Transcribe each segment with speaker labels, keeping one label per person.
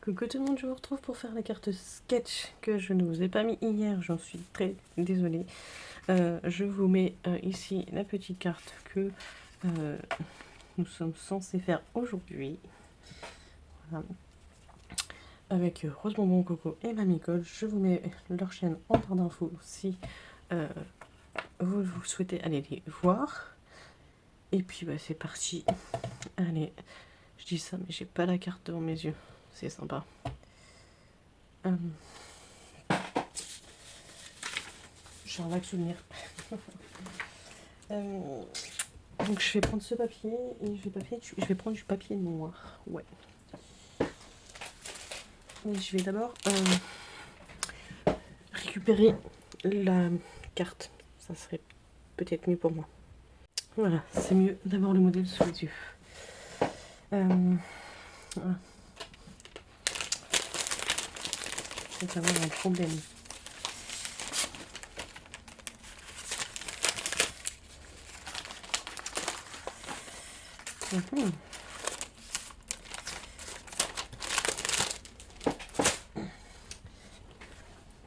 Speaker 1: Coucou tout le monde, je vous retrouve pour faire la carte sketch que je ne vous ai pas mis hier, j'en suis très désolée. Je vous mets ici la petite carte que nous sommes censés faire aujourd'hui. Voilà. Avec Rose Bonbon Coco et Mamie Colle. Je vous mets leur chaîne en barre d'infos si vous souhaitez aller les voir. Et puis bah, c'est parti. Allez, je dis ça mais j'ai pas la carte devant mes yeux, c'est sympa. J'ai un vague souvenir. Donc je vais prendre ce papier et je vais prendre du papier noir. Ouais. Et je vais d'abord récupérer la carte. Ça serait peut-être mieux pour moi. Voilà, c'est mieux d'avoir le modèle sous les yeux. Voilà. C'est avoir un problème.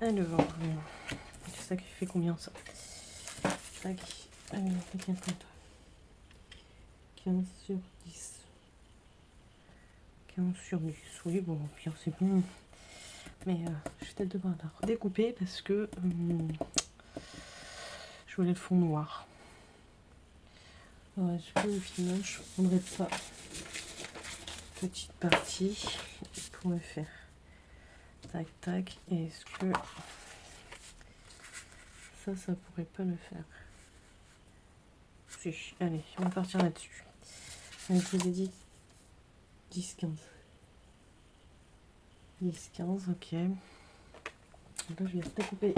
Speaker 1: Alors, ça qui fait combien ça? Tac. Allez, on fait 15 sur 10. 15 sur 10. Oui, bon, pire c'est bon. Mais je vais peut-être devoir la redécouper parce que je voulais le fond noir. Alors, est-ce que au final je ne prendrai pas petite partie pour le faire? Tac, tac. Et est-ce que ça pourrait pas le faire? Si, allez, on va partir là-dessus. Je vous ai dit 10, 15. 10, 15, ok. Donc là, je vais découper.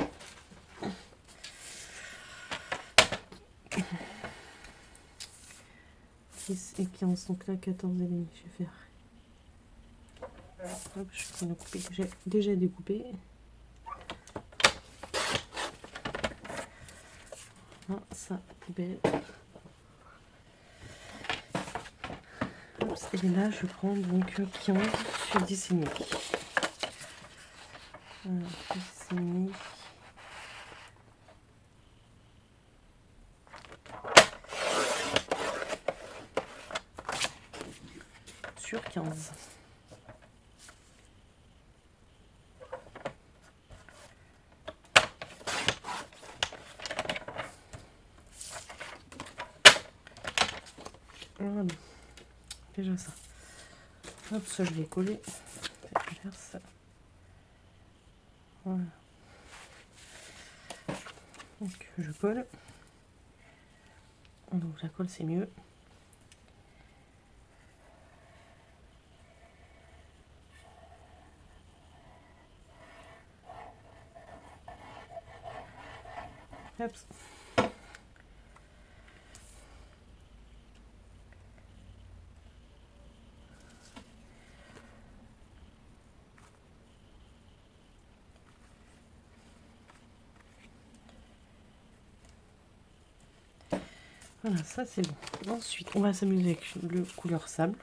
Speaker 1: Et 15, donc là 14 et demi, je vais faire. Hop, je prends le coupé que j'ai déjà découpé. Ah, ça, poubelle. Et là, je prends donc 15 sur 10 et demi. 10 et demi. Sur 15. Voilà, déjà ça. Hop, ça je vais coller. Je vais faire ça. Voilà. Donc je colle. Donc la colle c'est mieux. Hop. Voilà, ça c'est bon. Ensuite, on va s'amuser avec le couleur sable.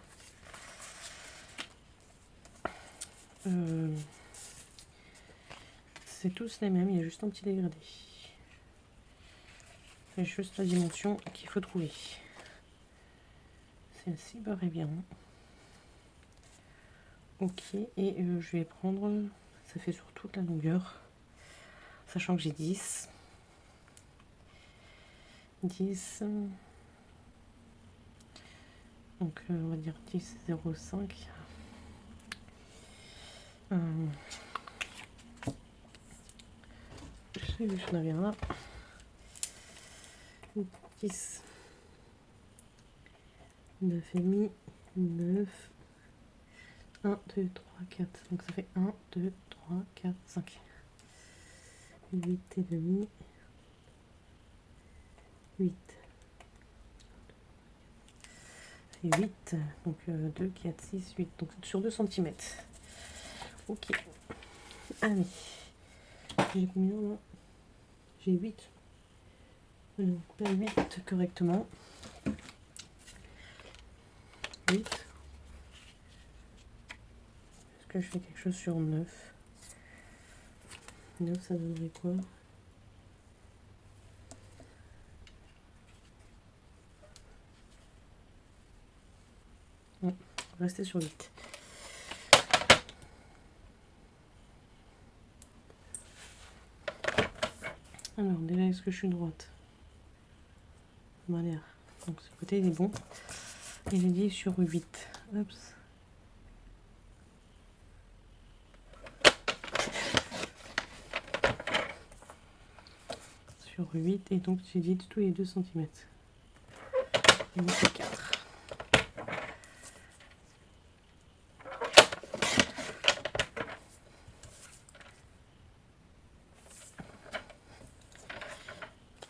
Speaker 1: C'est tous les mêmes, il y a juste un petit dégradé. C'est juste la dimension qu'il faut trouver. Celle-ci paraît bien. Ok, et je vais prendre, ça fait sur toute la longueur, sachant que j'ai 10. 10. Donc on va dire 10, 0,5. Je n'avais un là. 10. 9,5. 9. 1, 2, 3, 4. Donc ça fait 1, 2, 3, 4, 5. 8 et demi. 8. C'est 8. Donc 2, 4, 6, 8. Donc sur 2 cm. Ok. Allez. J'ai combien là? J'ai 8. Alors, on coupe 8 correctement. 8. Est-ce que je fais quelque chose sur 9. 9, ça donnerait quoi? Non, rester sur 8. Alors, déjà, est-ce que je suis droite? Ça m'a l'air. Donc, ce côté, il est bon. Et j'ai dit sur 8. Hop. Sur 8. Et donc, j'ai dit tous les 2 cm. Et donc, c'est 4.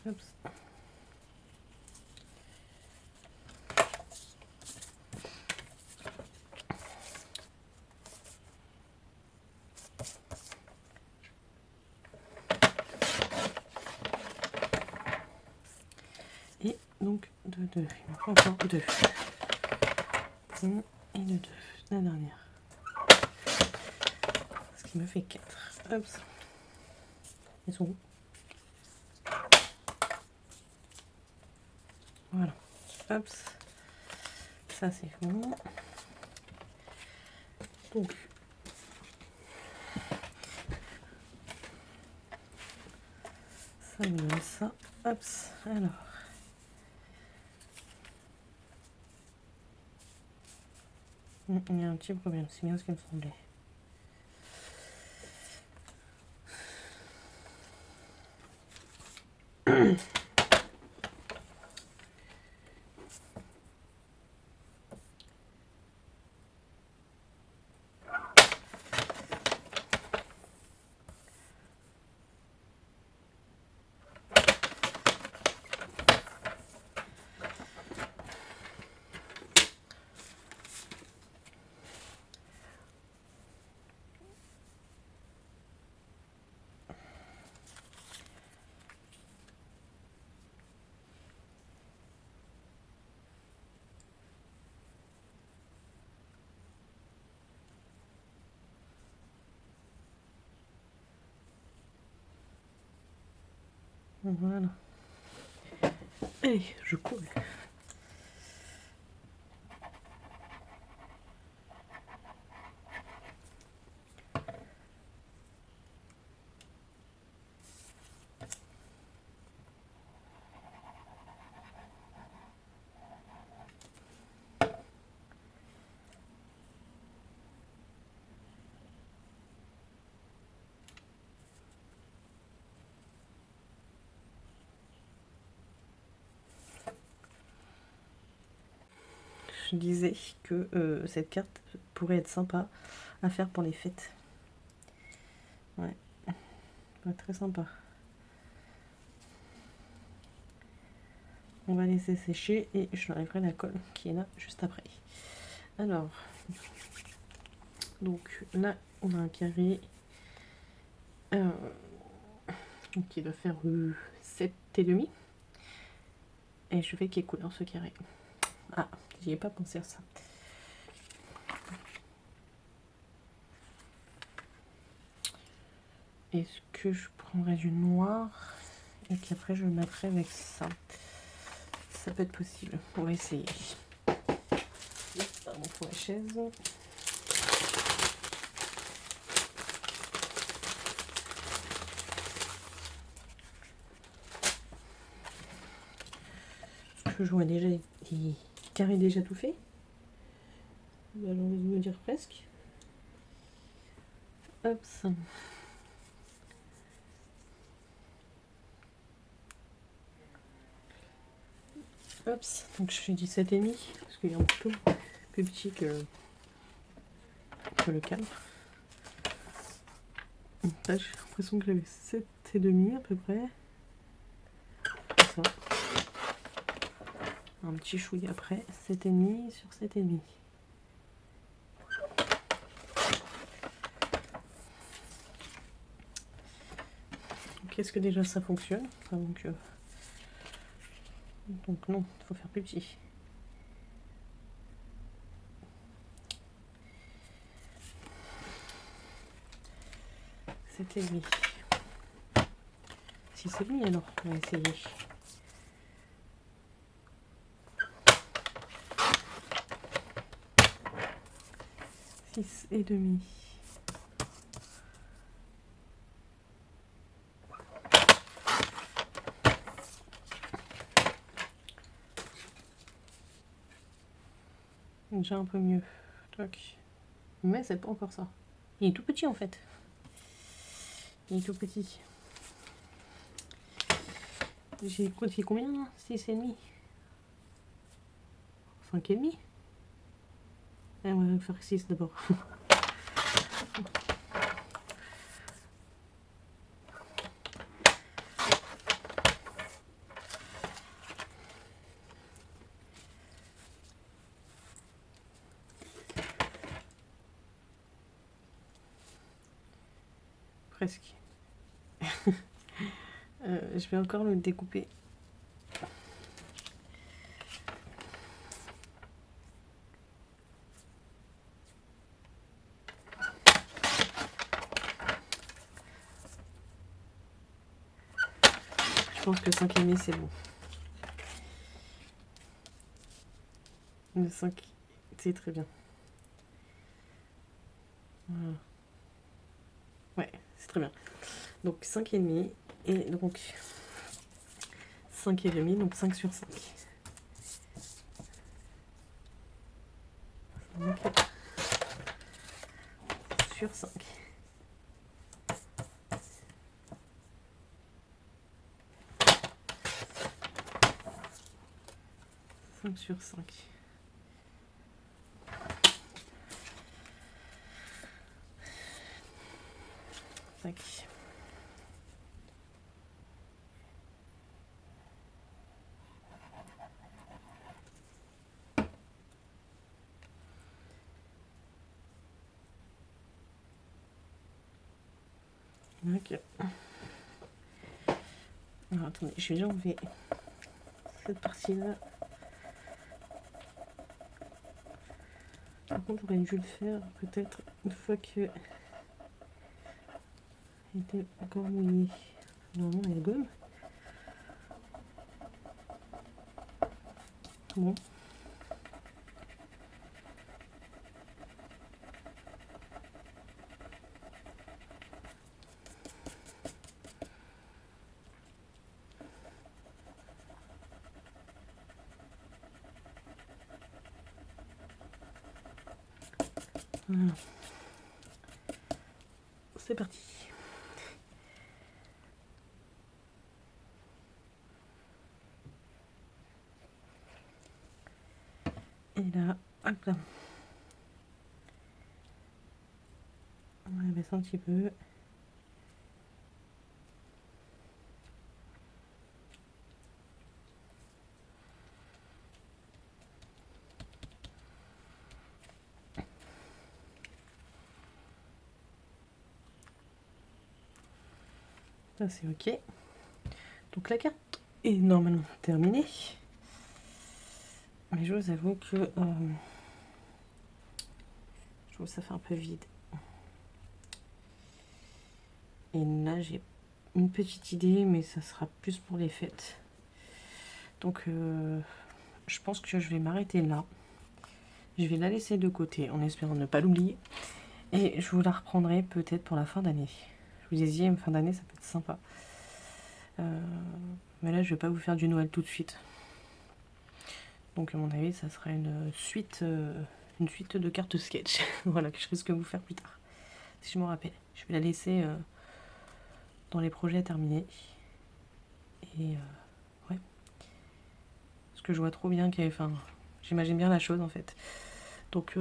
Speaker 1: Hop. Et donc, de 2. Il me faut encore 2. 1 et de 2. La dernière. Ce qui me fait 4. Hop. Ils sont où? Voilà. Hop. Ça, c'est bon. Donc, ça me donne ça. Hop. Alors. Il y a un petit problème. C'est bien ce qui me semblait. Voilà. Allez, je coule. Je disais que cette carte pourrait être sympa à faire pour les fêtes. Ouais, très sympa. On va laisser sécher et je enlèverai la colle qui est là juste après. Alors, donc là, on a un carré qui doit faire 7,5. Et je fais qu'il est couleur ce carré. Ah, j'y ai pas pensé à ça. Est-ce que je prendrais du noir et qu'après je le mettrai avec ça? Ça peut être possible. On va essayer. Pardon pour la chaise. Est-ce que je vois déjà des carrés déjà tout fait? J'ai envie de me dire presque. Hop, ça. Hop, donc je fais 17,5 parce qu'il est un peu plus petit que le cadre. Là, j'ai l'impression que j'avais 7,5 à peu près. Ça. Un petit chouille après, 7,5 sur 7,5. Est-ce que déjà ça fonctionne? Enfin, donc non, il faut faire plus petit. 7,5. 6,5 alors, on va essayer. Six et demi. Déjà un peu mieux. Toc. Mais c'est pas encore ça. Il est tout petit en fait. Il est tout petit. J'ai coté combien là? 6,5. 5,5. On va faire 6 d'abord. Presque. Je vais encore le découper. Je pense que 5,5 c'est bon. Le 5 c'est très bien. Voilà. Ouais, c'est très bien. Donc 5,5 et donc 5,5, donc 5 sur 5. Donc, sur 5. 5 sur 5. Tac. Ok. Alors attendez, je vais enlever cette partie-là. Par contre, j'aurais dû le faire peut-être une fois que il était encore mouillé. Normalement, il y a la gomme. Bon. Voilà. C'est parti. Et là, hop là. On va baisser un petit peu. Ça c'est ok. Donc la carte est normalement terminée. Mais je vous avoue que je trouve que ça fait un peu vide. Et là j'ai une petite idée, mais ça sera plus pour les fêtes. Donc je pense que je vais m'arrêter là. Je vais la laisser de côté en espérant ne pas l'oublier. Et je vous la reprendrai peut-être pour la fin d'année. Je vous disais, fin d'année ça peut être sympa. Mais là je vais pas vous faire du Noël tout de suite. Donc à mon avis ça sera une suite de cartes sketch. Voilà, que je risque de vous faire plus tard. Si je me rappelle. Je vais la laisser dans les projets terminés. Et ouais. Parce que je vois trop bien qu'il y a... Enfin, j'imagine bien la chose en fait. Donc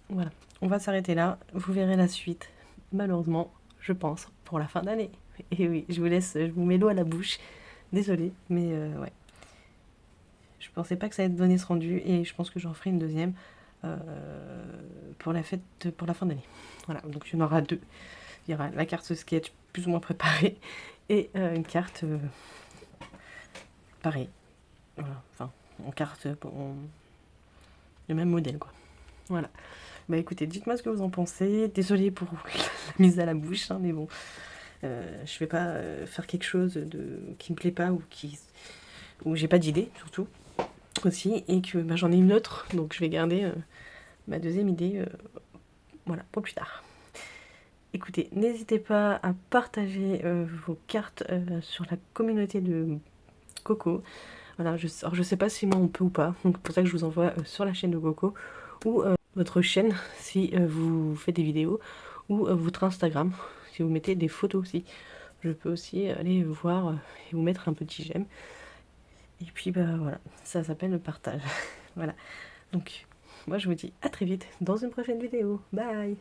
Speaker 1: voilà. On va s'arrêter là. Vous verrez la suite. Malheureusement, je pense, pour la fin d'année. Et oui, je vous mets l'eau à la bouche. Désolée, mais ouais. Je pensais pas que ça allait donner ce rendu et je pense que j'en ferai une deuxième pour la fête, pour la fin d'année. Voilà, donc il y en aura deux. Il y aura la carte sketch plus ou moins préparée et une carte pareille. Voilà, enfin, en carte, le même modèle quoi. Voilà. Bah écoutez, dites-moi ce que vous en pensez. Désolée pour la mise à la bouche, hein, mais bon, Je vais pas faire quelque chose qui me plaît pas ou j'ai pas d'idée surtout aussi, et que bah, j'en ai une autre, donc je vais garder ma deuxième idée voilà, pour plus tard. Écoutez, n'hésitez pas à partager vos cartes sur la communauté de Coco. Voilà, alors je sais pas si moi on peut ou pas, donc c'est pour ça que je vous envoie sur la chaîne de Coco ou votre chaîne si vous faites des vidéos, ou votre Instagram si vous mettez des photos aussi. Je peux aussi aller voir et vous mettre un petit j'aime. Et puis bah voilà, ça s'appelle le partage. Voilà, donc moi je vous dis à très vite dans une prochaine vidéo. Bye.